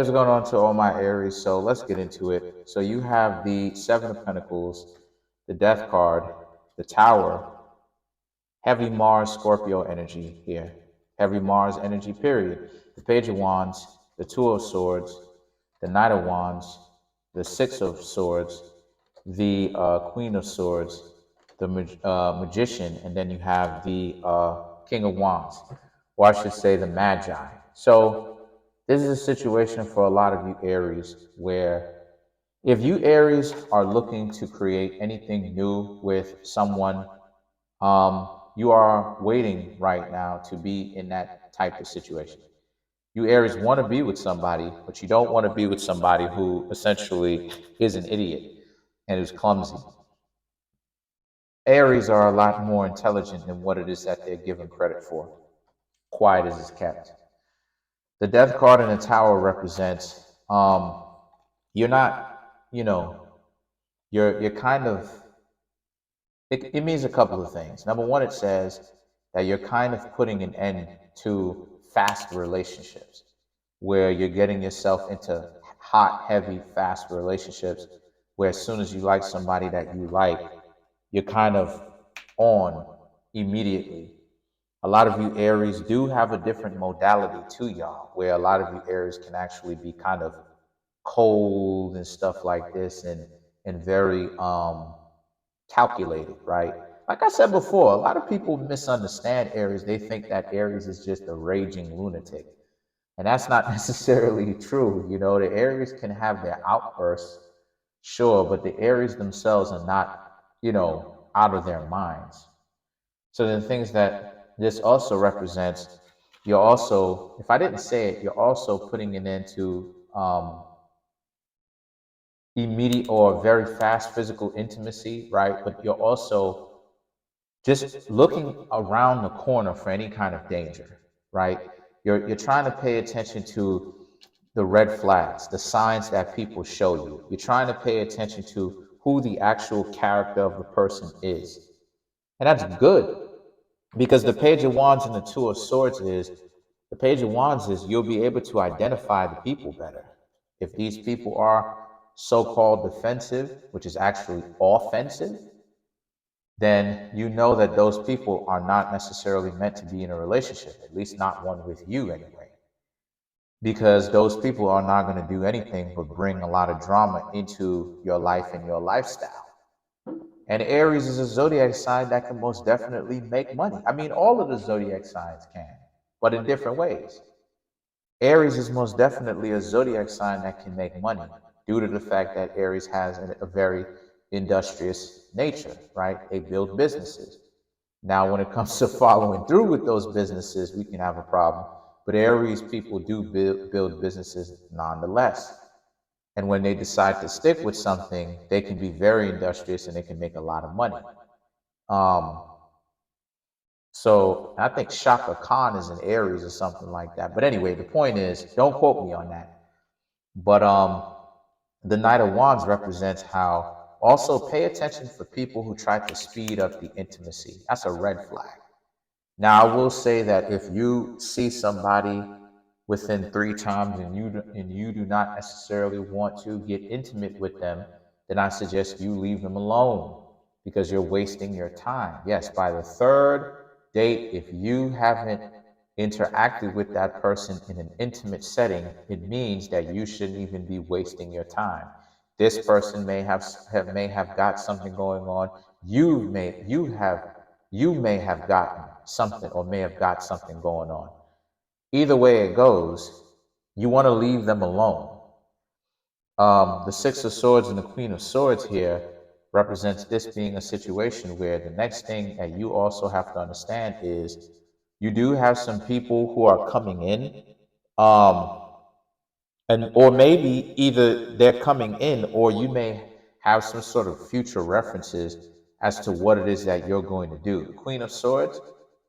What's going on to all my Aries? So let's get into it. So you have the Seven of Pentacles, the Death card, the Tower, heavy Mars Scorpio energy here. Heavy Mars energy, period. The Page of Wands, the Two of Swords, the Knight of Wands, the Six of Swords, the Queen of Swords, the Magician, and then you have the King of Wands, or I should say the Magi. So this is a situation for a lot of you Aries where if you Aries are looking to create anything new with someone, you are waiting right now to be in that type of situation. You Aries want to be with somebody, but you don't want to be with somebody who essentially is an idiot and is clumsy. Aries are a lot more intelligent than what it is that they're given credit for. Quiet as it's kept. The Death card in the Tower represents you're not, you know, you're kind of it means a couple of things. Number one, it says that you're kind of putting an end to fast relationships where you're getting yourself into hot, heavy, fast relationships where as soon as you like somebody that you like, you're kind of on immediately. A lot of you Aries do have a different modality to y'all, where a lot of you Aries can actually be kind of cold and stuff like this and very calculated, right? Like I said before, a lot of people misunderstand Aries. They think that Aries is just a raging lunatic. And that's not necessarily true. You know, the Aries can have their outbursts, sure, but the Aries themselves are not, out of their minds. So the things that this also represents, you're also, if I didn't say it, you're also putting it into immediate or very fast physical intimacy, right? But you're also just looking around the corner for any kind of danger, right? You're trying to pay attention to the red flags, the signs that people show you. You're trying to pay attention to who the actual character of the person is. And that's good because the Page of Wands and the Two of Swords is the Page of Wands is you'll be able to identify the people better. If these people are so called defensive, which is actually offensive, then you know that those people are not necessarily meant to be in a relationship, at least not one with you anyway. Because those people are not going to do anything but bring a lot of drama into your life and your lifestyle. And Aries is a zodiac sign that can most definitely make money. I mean, all of the zodiac signs can, but in different ways. Aries is most definitely a zodiac sign that can make money due to the fact that Aries has a very industrious nature, right? They build businesses. Now, when it comes to following through with those businesses, we can have a problem. But Aries people do build businesses nonetheless. And when they decide to stick with something, they can be very industrious and they can make a lot of money. Um, so I think Shaka Khan is an Aries or something like that. But anyway, the point is, don't quote me on that. But the Knight of Wands represents how also pay attention for people who try to speed up the intimacy. That's a red flag. Now, I will say that if you see somebody within 3 times and you do not necessarily want to get intimate with them, then I suggest you leave them alone because you're wasting your time. Yes, by the third date, if you haven't interacted with that person in an intimate setting, it means that you shouldn't even be wasting your time. This person may have got something going on. You may have gotten something or may have got something going on. Either way it goes, you want to leave them alone. The Six of Swords and the Queen of Swords here represents this being a situation where the next thing that you also have to understand is you do have some people who are coming in, um, and or maybe either they're coming in or you may have some sort of future references as to what it is that you're going to do. The Queen of Swords,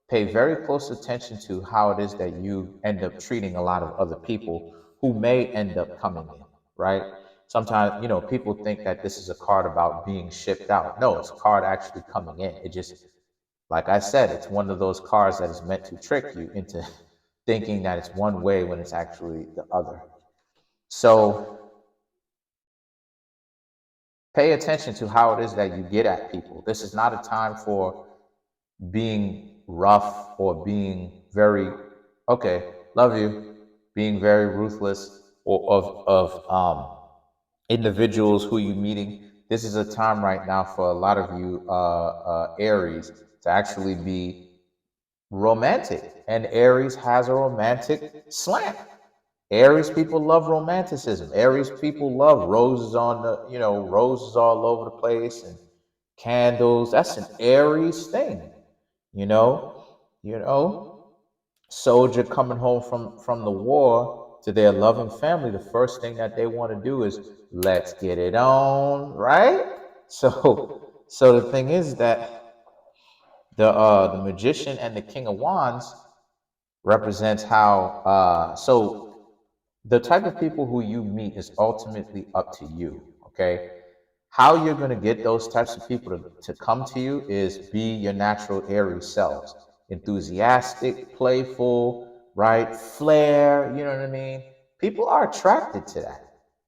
pay very close attention to how it is that you end up treating a lot of other people who may end up coming in, right? Sometimes, people think that this is a card about being shipped out. No, it's a card actually coming in. It just, like I said, it's one of those cards that is meant to trick you into thinking that it's one way when it's actually the other. So pay attention to how it is that you get at people. This is not a time for being rough or being very, okay, love you, being very ruthless, or of individuals who you're meeting. This is a time right now for a lot of you Aries to actually be romantic, and Aries has a romantic slant. Aries people love romanticism. Aries people love roses on the, roses all over the place and candles. That's an Aries thing, you know. You know, soldier coming home from the war to their loving family, the first thing that they want to do is let's get it on, right? So the thing is that the magician and the king of wands represents how the type of people who you meet is ultimately up to you. Okay, how you're going to get those types of people to come to you is be your natural Aries selves, enthusiastic, playful, right, flair, you know what I mean. People are attracted to that.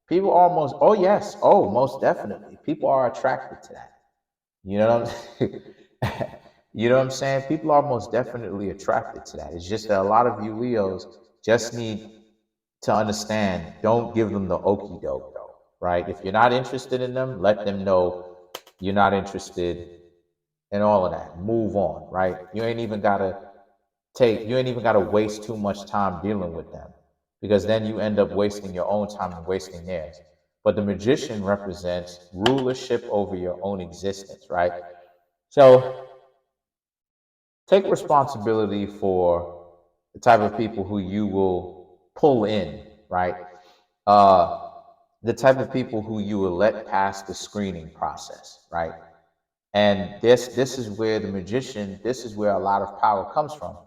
People almost, oh yes, oh most definitely, people are attracted to that. You know what I'm you know what I'm saying? People are most definitely attracted to that. It's just that a lot of you Leos just need to understand, don't give them the okey doke though, right? If you're not interested in them, let them know you're not interested in all of that. Move on, right? You ain't even gotta waste too much time dealing with them, because then you end up wasting your own time and wasting theirs. But the magician represents rulership over your own existence, right? So take responsibility for the type of people who you will pull in, right? Uh, the type of people who you will let pass the screening process, right? And this is where the magician, this is where a lot of power comes from,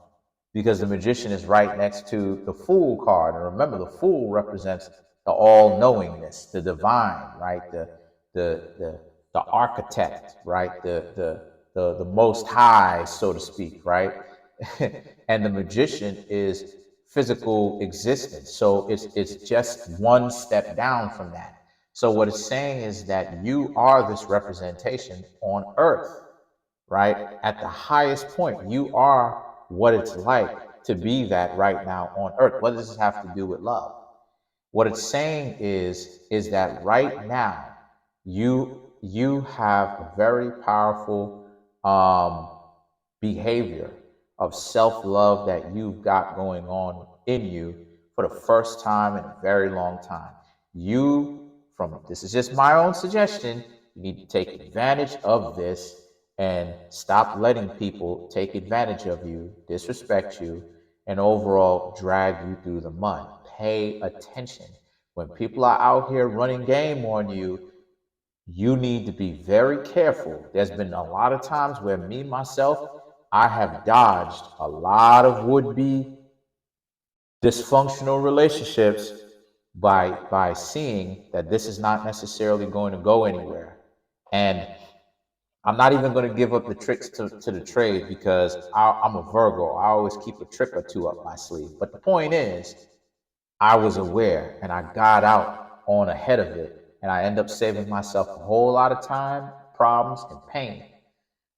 because the magician is right next to the fool card. And remember, the fool represents the all-knowingness, the divine, right? The architect, right? The most high, so to speak, right? And the magician is physical existence. So it's just one step down from that. So what it's saying is that you are this representation on earth, right? At the highest point, you are what it's like to be that right now on earth. What does this have to do with love? What it's saying is that right now you have a very powerful behavior of self-love that you've got going on in you for the first time in a very long time. You, from this is just my own suggestion, you need to take advantage of this and stop letting people take advantage of you, disrespect you, and overall drag you through the mud. Pay attention. When people are out here running game on you, you need to be very careful. There's been a lot of times where me, myself, I have dodged a lot of would-be dysfunctional relationships by seeing that this is not necessarily going to go anywhere. And I'm not even going to give up the tricks to the trade, because I'm a Virgo. I always keep a trick or two up my sleeve. But the point is, I was aware and I got out on ahead of it. And I end up saving myself a whole lot of time, problems, and pain.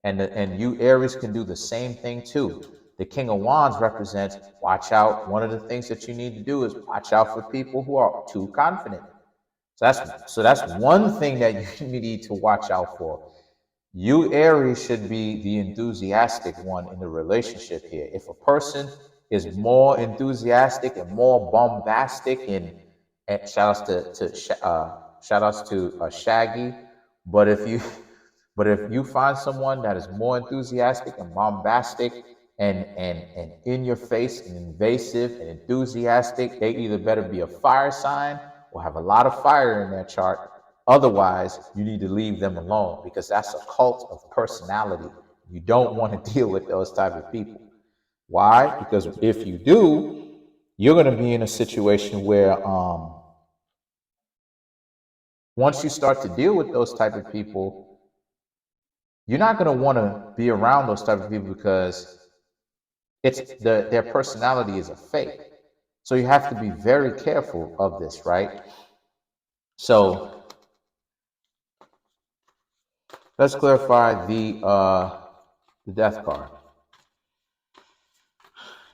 And you Aries can do the same thing too. The King of Wands represents watch out. One of the things that you need to do is watch out for people who are too confident. So that's one thing that you need to watch out for. You Aries should be the enthusiastic one in the relationship here. If a person is more enthusiastic and more bombastic, and shout outs to Shaggy, but if you find someone that is more enthusiastic and bombastic and in your face and invasive and enthusiastic, they either better be a fire sign or have a lot of fire in their chart. Otherwise, you need to leave them alone, because that's a cult of personality. You don't want to deal with those type of people. Why? Because if you do, you're going to be in a situation where once you start to deal with those type of people, you're not going to want to be around those type of people, because their personality is a fake. So you have to be very careful of this, right? So let's clarify the death card.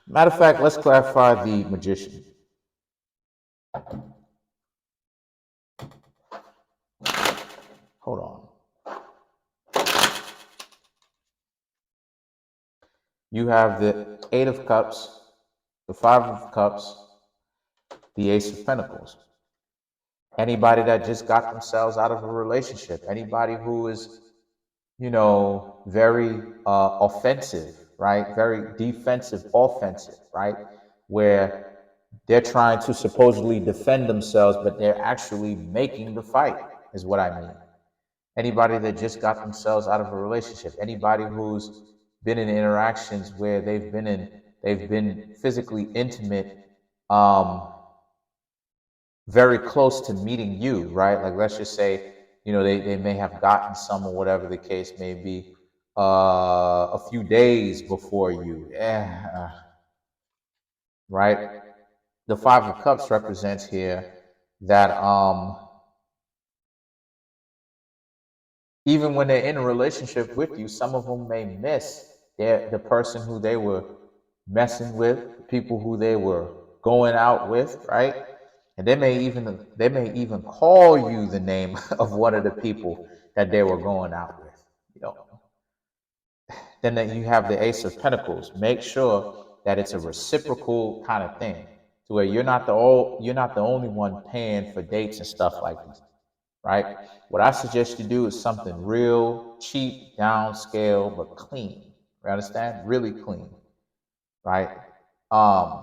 Matter of fact, let's clarify the magician. Hold on. You have the Eight of Cups, the Five of Cups, the Ace of Pentacles. Anybody that just got themselves out of a relationship, anybody who is, very offensive, right? Very defensive, offensive, right? Where they're trying to supposedly defend themselves, but they're actually making the fight, is what I mean. Anybody that just got themselves out of a relationship, anybody who's been in interactions where they've been physically intimate, very close to meeting you, right? Like, let's just say, they may have gotten some, or whatever the case may be, a few days before you. Right? The Five of Cups represents here that even when they're in a relationship with you, some of them may miss the person who they were messing with, people who they were going out with, right? And they may even call you the name of one of the people that they were going out with. You don't know. Then you have the Ace of Pentacles. Make sure that it's a reciprocal kind of thing, to where you're not the only one paying for dates and stuff like this, right? What I suggest you do is something real cheap, downscale, but clean. You understand? Really clean, right? Um,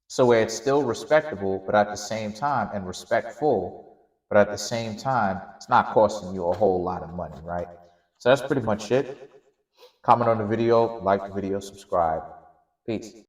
so where it's still respectable, but at the same time, and respectful, but at the same time, it's not costing you a whole lot of money, right? So that's pretty much it. Comment on the video, like the video, subscribe. Peace.